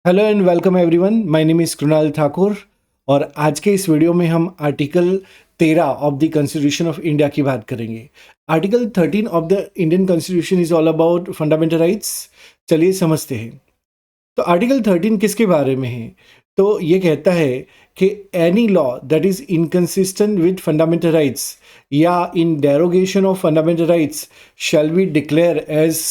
Hello and welcome everyone, my name is Krunal Thakur. और आज के इस वीडियो में हम article 13 of the constitution of India की बात करेंगे। Article 13 of the Indian constitution is all about fundamental rights. चलिए समझते हैं। तो आर्टिकल 13 किसके बारे में है? तो ये कहता है कि any law that is inconsistent with fundamental rights या in derogation of fundamental rights shall be declare as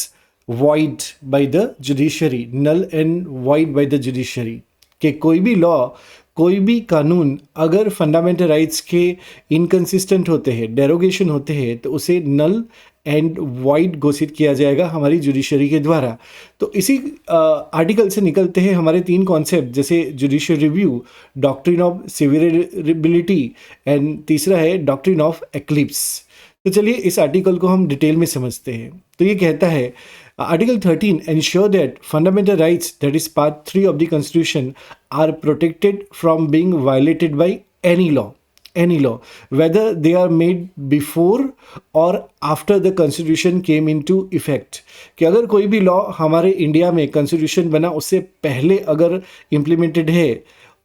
void by the judiciary, null and void by the judiciary। कि कोई भी लॉ, कोई भी कानून अगर फंडामेंटल राइट्स के इनकंसिस्टेंट होते हैं, डेरोगेशन होते हैं, तो उसे नल एंड वाइड घोषित किया जाएगा हमारी जुडिशरी के द्वारा। तो इसी आर्टिकल से निकलते हैं हमारे तीन कॉन्सेप्ट, जैसे judicial review, doctrine of civility and तीसरा है डॉक्ट्रिन ऑफ एक्लिप्स। तो चलिए इस आर्टिकल को हम डिटेल में समझते हैं। तो ये कहता है Article 13 ensure that fundamental rights, that is part 3 of the Constitution, are protected from being violated by any law, whether they are made before or after the Constitution came into effect। कि अगर कोई भी law हमारे India में Constitution बना उससे पहले अगर implemented है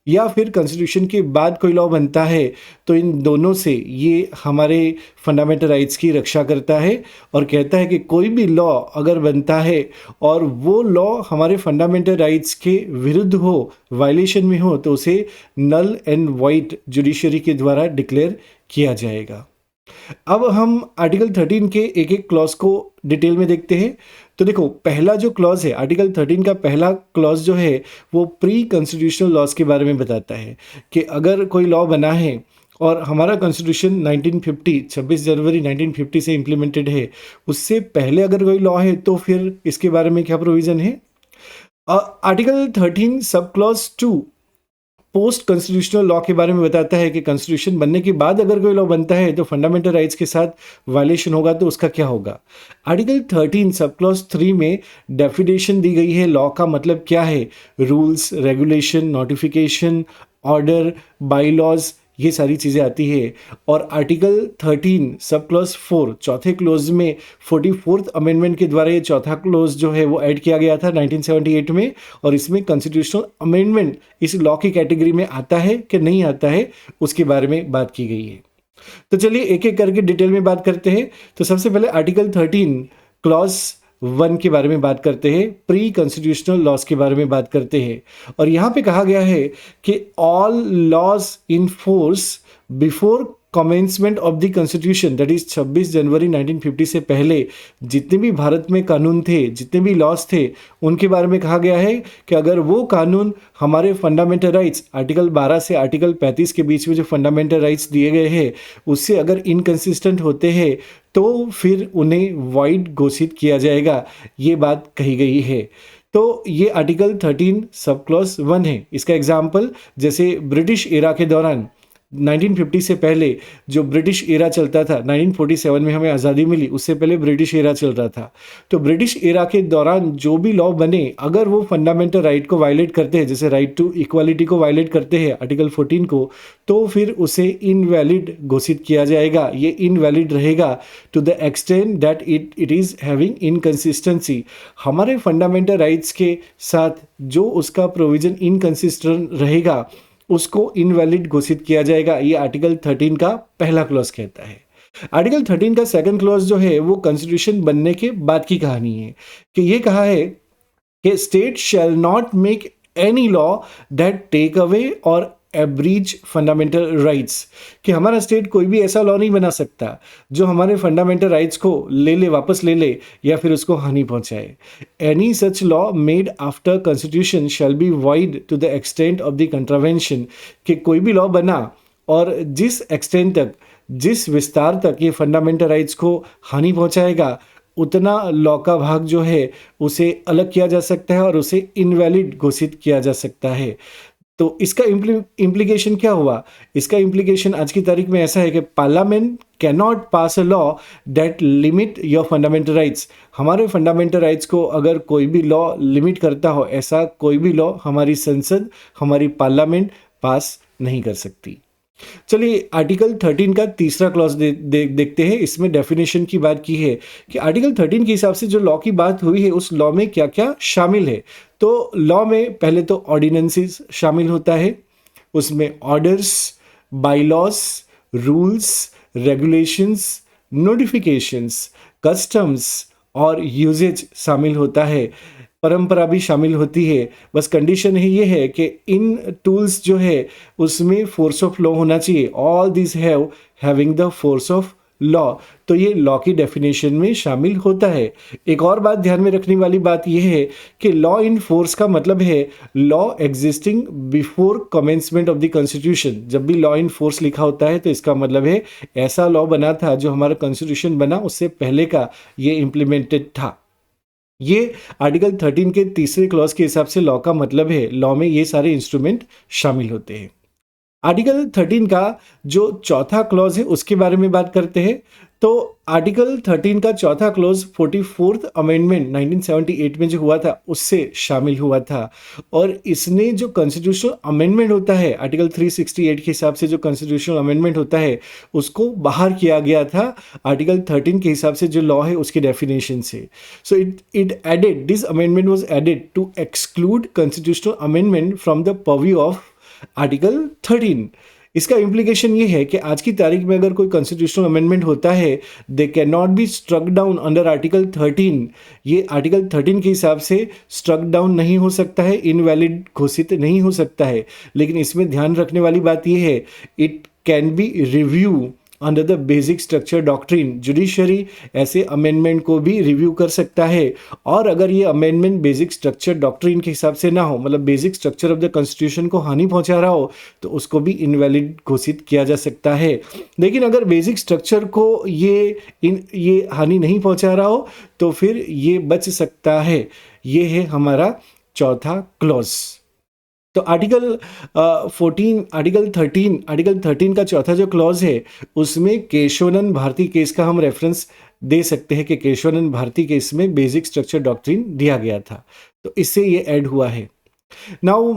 या फिर कॉन्स्टिट्यूशन के बाद कोई लॉ बनता है, तो इन दोनों से ये हमारे फंडामेंटल राइट्स की रक्षा करता है और कहता है कि कोई भी लॉ अगर बनता है और वो लॉ हमारे फंडामेंटल राइट्स के विरुद्ध हो, वायलेशन में हो, तो उसे नल एंड वाइड जुडिशरी के द्वारा डिक्लेयर किया जाएगा। अब हम आर्टिकल 13 के एक एक क्लॉज को डिटेल में देखते हैं। तो देखो, पहला जो क्लॉज है, आर्टिकल 13 का पहला क्लॉज जो है वो प्री कॉन्स्टिट्यूशनल लॉज के बारे में बताता है कि अगर कोई लॉ बना है और हमारा कॉन्स्टिट्यूशन 1950 26 जनवरी 1950 से इम्प्लीमेंटेड है, उससे पहले अगर कोई लॉ है तो फिर इसके बारे में क्या प्रोविज़न है? Article 13 sub clause 2 post constitutional law के बारे में बताता है कि कॉन्स्टिट्यूशन बनने के बाद अगर कोई लॉ बनता है तो फंडामेंटल राइट्स के साथ वायलेशन होगा तो उसका क्या होगा। आर्टिकल 13 सब क्लॉज 3 में डेफिनेशन दी गई है लॉ का मतलब क्या है, rules, regulation, notification, order, bylaws, ये सारी चीज़ें आती है। और आर्टिकल 13 सब क्लॉज 4 चौथे क्लोज में 44th अमेंडमेंट के द्वारा ये चौथा क्लोज जो है वो ऐड किया गया था 1978 में, और इसमें कॉन्स्टिट्यूशनल अमेंडमेंट इस लॉ की कैटेगरी में आता है कि नहीं आता है उसके बारे में बात की गई है। तो चलिए एक एक करके डिटेल में बात करते हैं। तो सबसे पहले आर्टिकल 13 क्लॉज 1 के बारे में बात करते हैं, प्री कॉन्स्टिट्यूशनल लॉज के बारे में बात करते हैं। और यहाँ पे कहा गया है कि all laws in force before commencement of the constitution, that is 26 जनवरी 1950 से पहले जितने भी भारत में कानून थे, जितने भी लॉज थे, उनके बारे में कहा गया है कि अगर वो कानून हमारे फंडामेंटल राइट्स आर्टिकल 12 से आर्टिकल 35 के बीच में जो फंडामेंटल राइट्स दिए गए हैं उससे अगर इनकंसिस्टेंट होते हैं तो फिर उन्हें वाइड घोषित किया जाएगा, ये बात कही गई है। तो ये आर्टिकल 13 सब क्लॉज 1 है। इसका एग्जाम्पल जैसे ब्रिटिश एरा के दौरान 1950 से पहले जो ब्रिटिश एरा चलता था, 1947 में हमें आज़ादी मिली, उससे पहले ब्रिटिश एरा चल रहा था। तो ब्रिटिश एरा के दौरान जो भी लॉ बने अगर वो फंडामेंटल राइट को वायलेट करते हैं, जैसे राइट टू इक्वालिटी को वायलेट करते हैं आर्टिकल 14 को, तो फिर उसे इनवैलिड घोषित किया जाएगा। ये इनवैलिड रहेगा to the extent that it is having inconsistency. हमारे फंडामेंटल राइट्स के साथ जो उसका प्रोविज़न इनकंसिस्टेंट रहेगा उसको इनवैलिड घोषित किया जाएगा, ये आर्टिकल 13 का पहला क्लॉज कहता है। आर्टिकल 13 का सेकंड क्लॉज जो है वो कॉन्स्टिट्यूशन बनने के बाद की कहानी है कि ये कहा है कि state shall not make any law that take away और एब्रीच फंडामेंटल राइट्स। कि हमारा स्टेट कोई भी ऐसा लॉ नहीं बना सकता जो हमारे फंडामेंटल राइट्स को वापस ले ले या फिर उसको हानि पहुंचाए। Any such law made after constitution shall be void to the extent of the contravention. कि कोई भी लॉ बना और जिस एक्सटेंट तक, जिस विस्तार तक ये फंडामेंटल राइट्स को हानि पहुंचाएगा उतना लॉ का भाग जो है उसे अलग किया जा सकता है और उसे इनवैलिड घोषित किया जा सकता है। तो इसका इम्प्लीकेशन क्या हुआ? इसका इम्प्लीकेशन आज की तारीख में ऐसा है कि parliament can not pass a law that limit your fundamental rights. हमारे फंडामेंटल राइट्स को अगर कोई भी लॉ लिमिट करता हो, ऐसा कोई भी लॉ हमारी संसद, हमारी पार्लियामेंट पास नहीं कर सकती। चलिए आर्टिकल 13 का तीसरा क्लॉज देखते हैं। इसमें डेफिनेशन की बात की है कि आर्टिकल 13 के हिसाब से जो लॉ की बात हुई है उस लॉ में क्या क्या शामिल है। तो लॉ में पहले तो ऑर्डिनेंसेस शामिल होता है, उसमें orders, bylaws, rules, regulations, notifications, customs और यूजेज शामिल होता है, परंपरा भी शामिल होती है। बस कंडीशन है ये है कि इन टूल्स जो है उसमें फोर्स ऑफ लॉ होना चाहिए। All this having the force of law. तो ये लॉ की डेफिनेशन में शामिल होता है। एक और बात ध्यान में रखने वाली बात यह है कि लॉ इन फोर्स का मतलब है law existing before commencement of the constitution. जब भी लॉ इन फोर्स लिखा होता है तो इसका मतलब है ऐसा लॉ बना था जो हमारा कॉन्स्टिट्यूशन बना उससे पहले का ये इम्प्लीमेंटेड था। ये आर्टिकल 13 के तीसरे क्लॉज के हिसाब से लॉ का मतलब है, लॉ में ये सारे इंस्ट्रूमेंट शामिल होते हैं। आर्टिकल 13 का जो चौथा क्लॉज है उसके बारे में बात करते हैं। तो आर्टिकल 13 का चौथा क्लॉज 44th अमेंडमेंट 1978 में जो हुआ था उससे शामिल हुआ था। और इसने जो कॉन्स्टिट्यूशनल अमेंडमेंट होता है आर्टिकल 368 के हिसाब से जो कॉन्स्टिट्यूशनल अमेंडमेंट होता है उसको बाहर किया गया था आर्टिकल 13 के हिसाब से जो लॉ है उसकी डेफिनेशन से। So it added, this amendment was added to exclude constitutional amendment from the purview of article 13। इसका इम्प्लीकेशन ये है कि आज की तारीख में अगर कोई कॉन्स्टिट्यूशनल अमेंडमेंट होता है they can not be struck down under article 13। ये आर्टिकल 13 के हिसाब से स्ट्रक डाउन नहीं हो सकता है, इनवैलिड घोषित नहीं हो सकता है। लेकिन इसमें ध्यान रखने वाली बात यह है it can be review under the basic structure doctrine. Judiciary ऐसे अमेंडमेंट को भी रिव्यू कर सकता है और अगर ये अमेंडमेंट बेसिक स्ट्रक्चर डॉक्ट्रिन के हिसाब से ना हो, मतलब basic structure of the constitution को हानि पहुंचा रहा हो, तो उसको भी इनवैलिड घोषित किया जा सकता है। लेकिन अगर बेसिक स्ट्रक्चर को ये हानि नहीं पहुंचा रहा हो तो फिर ये बच सकता है। ये है हमारा चौथा क्लॉज। तो आर्टिकल 13 का चौथा जो क्लॉज है उसमें केशवानंद भारती केस का हम रेफरेंस दे सकते हैं कि केशवानंद भारती केस में बेसिक स्ट्रक्चर डॉक्ट्रिन दिया गया था, तो इससे ये ऐड हुआ है। नाउ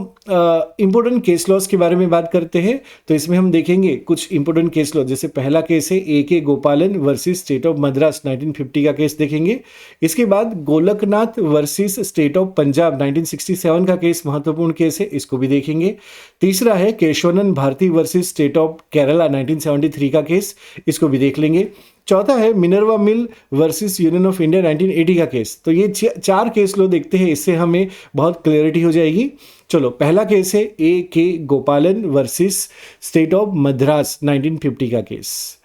इंपोर्टेंट केस लॉज के बारे में बात करते हैं। तो इसमें हम देखेंगे कुछ इंपोर्टेंट केस लॉ, जैसे पहला केस है A.K. गोपालन वर्सेस स्टेट ऑफ मद्रास 1950 का केस देखेंगे। इसके बाद Golaknath versus state of Punjab 1967 का केस महत्वपूर्ण केस है, इसको भी देखेंगे। तीसरा है Keshavananda Bharati versus state of Kerala 1973 का केस, इसको भी देख लेंगे। चौथा है Minerva Mill versus Union of India 1980 का केस। तो ये चार केस लो देखते हैं, इससे हमें बहुत क्लैरिटी हो जाएगी। चलो, पहला केस है A.K. गोपालन वर्सेस स्टेट ऑफ मद्रास 1950 का केस।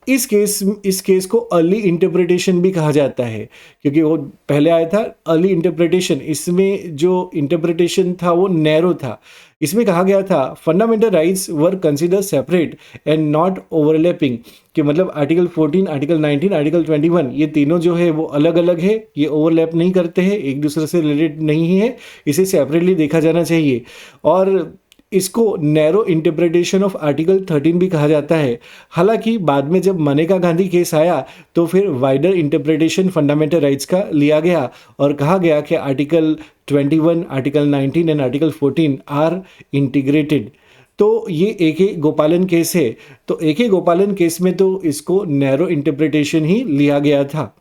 इस केस को अर्ली इंटरप्रिटेशन भी कहा जाता है क्योंकि वो पहले आया था अर्ली इंटरप्रिटेशन। इसमें जो इंटरप्रिटेशन था वो नैरो था। इसमें कहा गया था fundamental rights were consider separate and not overlapping, कि मतलब आर्टिकल 14, आर्टिकल 19, आर्टिकल 21 ये तीनों जो है वो अलग अलग है, ये ओवरलैप नहीं करते हैं, एक दूसरे से रिलेटेड नहीं है, इसे सेपरेटली देखा जाना चाहिए। और इसको नैरो इंटरप्रिटेशन ऑफ आर्टिकल 13 भी कहा जाता है। हालांकि बाद में जब मनेका गांधी केस आया तो फिर वाइडर इंटरप्रिटेशन फंडामेंटल राइट्स का लिया गया और कहा गया कि article 21, article 19 and article 14 are integrated. तो ये A.K. गोपालन केस है। तो A.K. गोपालन केस में तो इसको नैरो इंटरप्रिटेशन ही लिया गया था।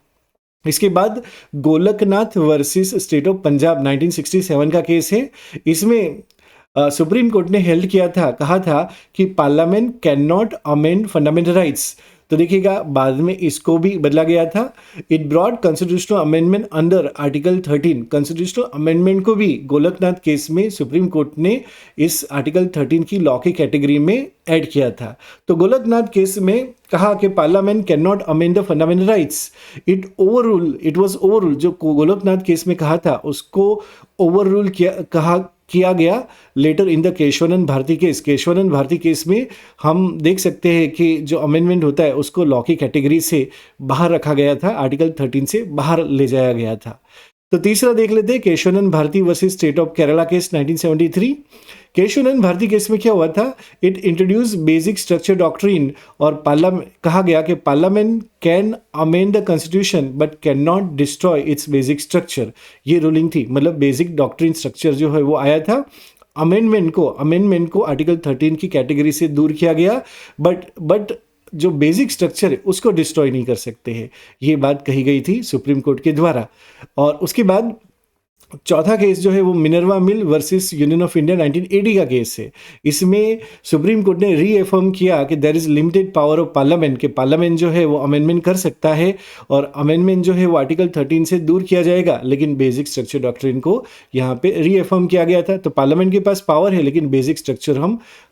इसके बाद Golaknath versus state of Punjab 1967 का केस है। इसमें सुप्रीम कोर्ट ने हेल्ड किया था, कहा था कि parliament can not amend fundamental rights. तो देखिएगा बाद में इसको भी बदला गया था। It brought constitutional amendment under article 13। Constitutional amendment को भी गोलकनाथ केस में सुप्रीम कोर्ट ने इस आर्टिकल 13 की लॉ की कैटेगरी में ऐड किया था। तो गोलकनाथ केस में कहा कि parliament can not amend the fundamental rights. It was overrule. जो गोलकनाथ केस में कहा था उसको ओवररूल किया गया later in the Keshavananda Bharati case. Keshavananda Bharati case में हम देख सकते हैं कि जो अमेंडमेंट होता है उसको लॉ की कैटेगरी से बाहर रखा गया था, आर्टिकल 13 से बाहर ले जाया गया था। तो तीसरा देख लेते हैं Keshavananda Bharati versus state of Kerala case 1973। Keshavananda Bharati case में क्या हुआ था, it introduce basic structure doctrine और पार्लियामेंट कहा गया कि parliament can amend the constitution but can not destroy its basic structure. ये रूलिंग थी, मतलब बेसिक डॉक्ट्रिन स्ट्रक्चर जो है वो आया था अमेंडमेंट को आर्टिकल 13 की कैटेगरी से दूर किया गया, बट जो बेसिक स्ट्रक्चर है उसको डिस्ट्रॉय नहीं कर सकते हैं, ये बात कही गई थी सुप्रीम कोर्ट के द्वारा। और उसके बाद चौथा केस जो है वो Minerva Mill versus Union of India 1980 का केस है। इसमें सुप्रीम कोर्ट ने रीएफर्म किया कि there is limited power of parliament, कि पार्लियामेंट जो है वो अमेंडमेंट कर सकता है, और अमेंडमेंट जो है वो आर्टिकल 13 से दूर किया जाएगा, लेकिन बेसिक स्ट्रक्चर डॉक्ट्रिन को यहाँ पे रीएफर्म किया गया था। तो पार्लियामेंट के पास पावर है, लेकिन बेसिक स्ट्रक्चर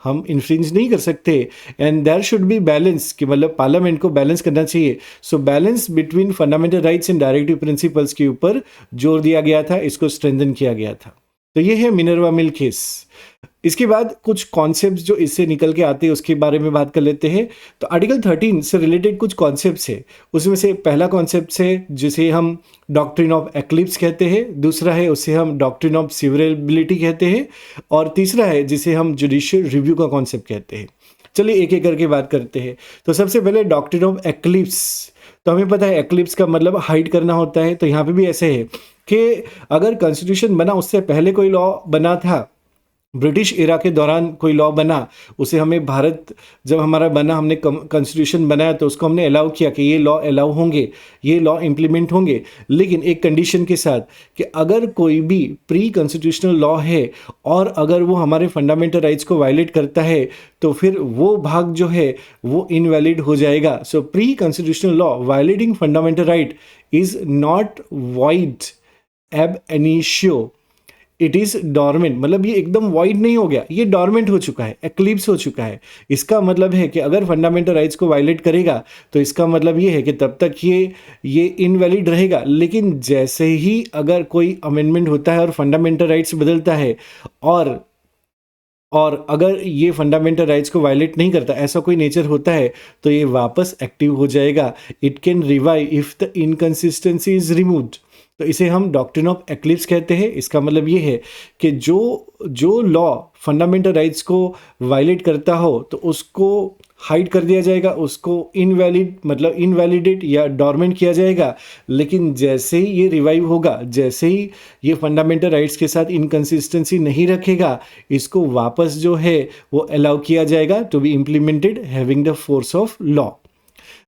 हम इन्फ्रिंज नहीं कर सकते, and there should be balance, कि मतलब पार्लियामेंट को बैलेंस करना चाहिए। So balance between fundamental rights and directive principles के ऊपर जोर दिया गया था, इसको स्ट्रेंथन किया गया था। तो ये है मिनर्वा मिल केस। इसके बाद कुछ कॉन्सेप्ट्स जो इससे निकल के आते हैं उसके बारे में बात कर लेते हैं। तो आर्टिकल 13 से रिलेटेड कुछ कॉन्सेप्ट्स है, उसमें से पहला कॉन्सेप्ट है जिसे हम डॉक्ट्रिन ऑफ एक्लिप्स कहते हैं, दूसरा है उसे हम डॉक्ट्रिन ऑफ सीवरेबिलिटी कहते हैं, और तीसरा है जिसे हम जुडिशियल रिव्यू का कॉन्सेप्ट कहते हैं। चलिए एक एक करके बात करते हैं। तो सबसे पहले डॉक्ट्रिन ऑफ एक्लिप्स। तो हमें पता है एक्लिप्स का मतलब हाइड करना होता है, तो यहाँ पे भी ऐसे है कि अगर कॉन्स्टिट्यूशन बना उससे पहले कोई लॉ बना था, ब्रिटिश एरा के दौरान कोई लॉ बना, उसे हमें भारत जब हमारा बना, हमने कॉन्स्टिट्यूशन बनाया तो उसको हमने अलाउ किया कि ये लॉ अलाउ होंगे, ये लॉ इम्प्लीमेंट होंगे, लेकिन एक कंडीशन के साथ कि अगर कोई भी प्री कॉन्स्टिट्यूशनल लॉ है और अगर वो हमारे फंडामेंटल राइट्स को वायलेट करता है तो फिर वो भाग जो है वो इनवैलिड हो जाएगा। So pre constitutional law violating fundamental right is not void ab initio, it is dormant, मतलब ये एकदम वॉइड नहीं हो गया, ये डॉर्मेंट हो चुका है, एक्लिप्स हो चुका है। इसका मतलब है कि अगर फंडामेंटल राइट्स को वायलेट करेगा तो इसका मतलब ये है कि तब तक ये इनवैलिड रहेगा, लेकिन जैसे ही अगर कोई अमेंडमेंट होता है और फंडामेंटल राइट्स बदलता है और अगर ये फंडामेंटल राइट्स को वायलेट नहीं करता, ऐसा कोई नेचर होता है, तो ये वापस एक्टिव हो जाएगा। It can revive if the inconsistency is removed. तो इसे हम डॉक्ट्रिन ऑफ एक्लिप्स कहते हैं। इसका मतलब ये है कि जो लॉ फंडामेंटल राइट्स को वायलेट करता हो तो उसको हाइड कर दिया जाएगा, उसको इनवैलिड मतलब इनवैलिडेट या डॉर्मेंट किया जाएगा, लेकिन जैसे ही ये रिवाइव होगा, जैसे ही ये फंडामेंटल राइट्स के साथ इनकंसिस्टेंसी नहीं रखेगा, इसको वापस जो है वो अलाउ किया जाएगा to be implemented having the force of law.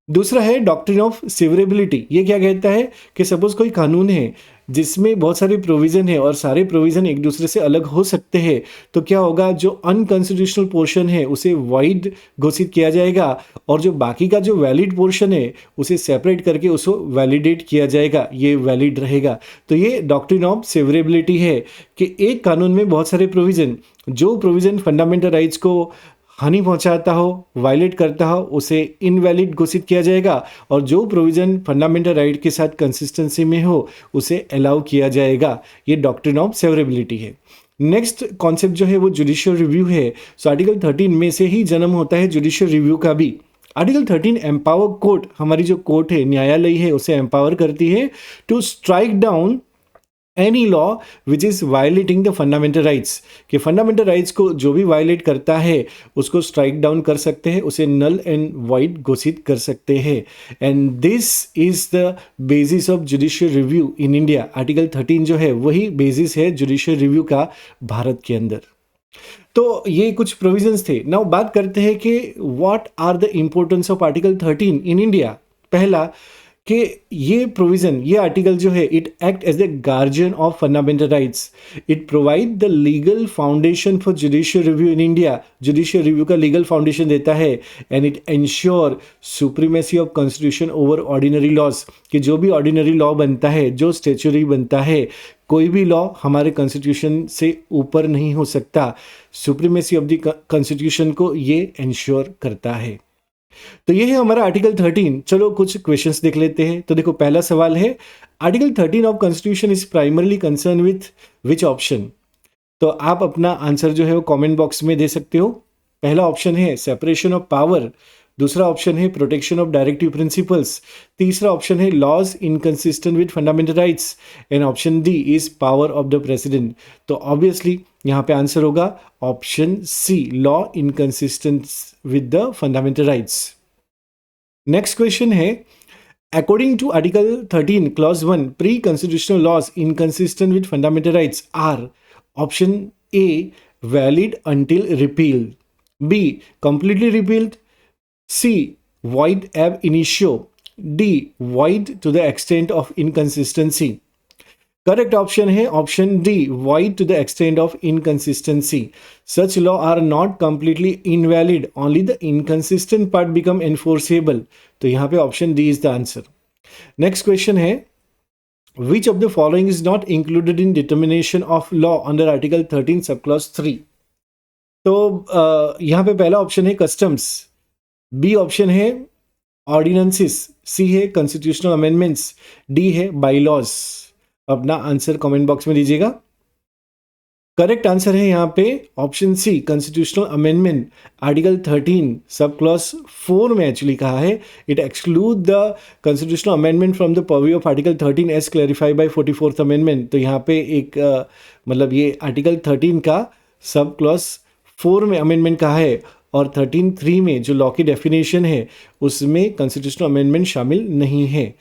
दूसरा है डॉक्ट्रिन ऑफ सिवरेबिलिटी। ये क्या कहता है कि सपोज कोई कानून है जिसमें बहुत सारे प्रोविज़न है और सारे प्रोविज़न एक दूसरे से अलग हो सकते हैं, तो क्या होगा, जो अनकॉन्स्टिट्यूशनल पोर्शन है उसे वाइड घोषित किया जाएगा और जो बाकी का जो वैलिड पोर्शन है उसे सेपरेट करके उसको वैलिडेट किया जाएगा, ये वैलिड रहेगा। तो ये डॉक्ट्रिन ऑफ सिवरेबिलिटी है कि एक कानून में बहुत सारे प्रोविज़न, जो प्रोविज़न फंडामेंटल राइट्स को हानि पहुंचाता हो, वायलेट करता हो, उसे इनवैलिड घोषित किया जाएगा, और जो प्रोविज़न फंडामेंटल राइट के साथ कंसिस्टेंसी में हो उसे अलाउ किया जाएगा। ये डॉक्ट्रिन ऑफ सेवरेबिलिटी है। नेक्स्ट कॉन्सेप्ट जो है वो जुडिशियल रिव्यू है। सो आर्टिकल 13 में से ही जन्म होता है जुडिशियल रिव्यू का भी। आर्टिकल 13 एम्पावर कोर्ट, हमारी जो कोर्ट है, न्यायालय है, उसे एम्पावर करती है to strike down any law which is violating the fundamental rights, कि फंडामेंटल राइट्स को जो भी वायलेट करता है उसको स्ट्राइक डाउन कर सकते हैं, उसे नल एंड वाइड घोषित कर सकते हैं। And this is the basis of judicial review in India. Article 13 जो है वही बेसिस है जुडिशियल रिव्यू का भारत के अंदर। तो ये कुछ प्रोविजंस थे। नाउ बात करते हैं कि what are the importance of article 13 in India. पहला कि ये प्रोविज़न, ये आर्टिकल जो है, it act as the guardian of fundamental rights, it provide the legal foundation for judicial review in India. Judicial review का लीगल फाउंडेशन देता है, and it ensure supremacy of constitution over ordinary laws, कि जो भी ordinary law बनता है, जो statutory बनता है, कोई भी लॉ हमारे कॉन्स्टिट्यूशन से ऊपर नहीं हो सकता। सुप्रीमेसी ऑफ द कॉन्स्टिट्यूशन को ये एंश्योर करता है। तो ये है हमारा आर्टिकल 13। चलो कुछ क्वेश्चंस देख लेते हैं। तो देखो पहला सवाल है, article 13 of constitution is primarily concern with which option. तो आप अपना आंसर जो है वो कमेंट बॉक्स में दे सकते हो। पहला ऑप्शन है सेपरेशन ऑफ पावर, दूसरा ऑप्शन है प्रोटेक्शन ऑफ डायरेक्टिव प्रिंसिपल्स, तीसरा ऑप्शन है laws inconsistent with fundamental rights, and option D is power of the president. तो ऑब्वियसली यहाँ पे आंसर होगा option C, law inconsistent with the fundamental rights. Next question है, according to article 13 clause 1 pre constitutional laws inconsistent with fundamental rights are option A valid until repealed. B. Completely repealed. C. Void ab initio. D. Void to the extent of inconsistency. Correct option है option D, void to the extent of inconsistency. Such law are not completely invalid, only the inconsistent part become enforceable. तो यहाँ पे option D is the answer. Next question है which of the following is not included in determination of law under Article 13 subclause 3. तो यहाँ पे पहला option है customs, B option है ऑर्डिनेंसेस, सी है कॉन्स्टिट्यूशनल अमेंडमेंट्स, डी है बाईलॉज. अपना आंसर कमेंट बॉक्स में दीजिएगा. करेक्ट आंसर है यहाँ पे option C constitutional amendment. Article 13 sub clause 4 में एक्चुअली कहा है it exclude the constitutional amendment from the purview of article 13 as clarified by 44th amendment. तो यहाँ पे एक मतलब ये आर्टिकल 13 का सब क्लॉज 4 में अमेंडमेंट कहा है और 13(3) में जो लॉ की डेफिनेशन है उसमें कॉन्स्टिट्यूशनल अमेंडमेंट शामिल नहीं है.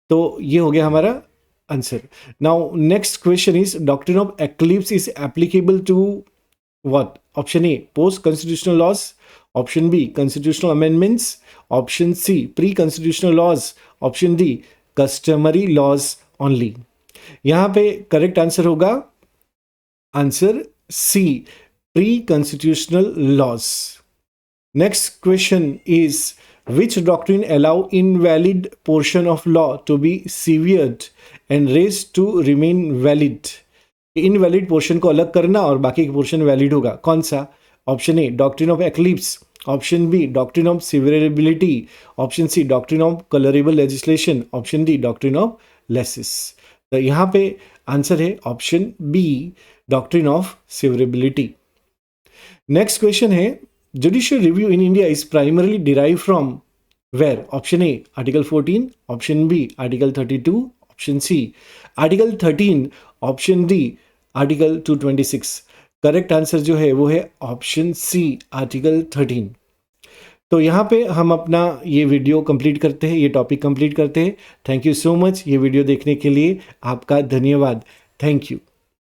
तो ये हो गया हमारा answer. Now next question is doctrine of eclipse is applicable to what? Option A post constitutional laws, option B constitutional amendments, option C pre constitutional laws, option D customary laws only. यहाँ पे correct answer होगा answer C pre constitutional laws. Next question is which doctrine allow invalid portion of law to be severed and raised to remain valid? Invalid portion को अलग करना और बाकी का portion valid होगा. कौन सा? Option A doctrine of eclipse, option B doctrine of severability, option C doctrine of colourable legislation, option D doctrine of laches. तो यहाँ पे आंसर है option B doctrine of severability. Next question है Judicial review in India is primarily derived from where? Option A Article 14, option B Article 32, option C Article 13, option D Article 226. Correct answer जो है वो है option C article 13. तो यहाँ पे हम अपना ये वीडियो कंप्लीट करते हैं, ये टॉपिक कंप्लीट करते हैं. थैंक यू सो मच ये वीडियो देखने के लिए. आपका धन्यवाद. Thank you.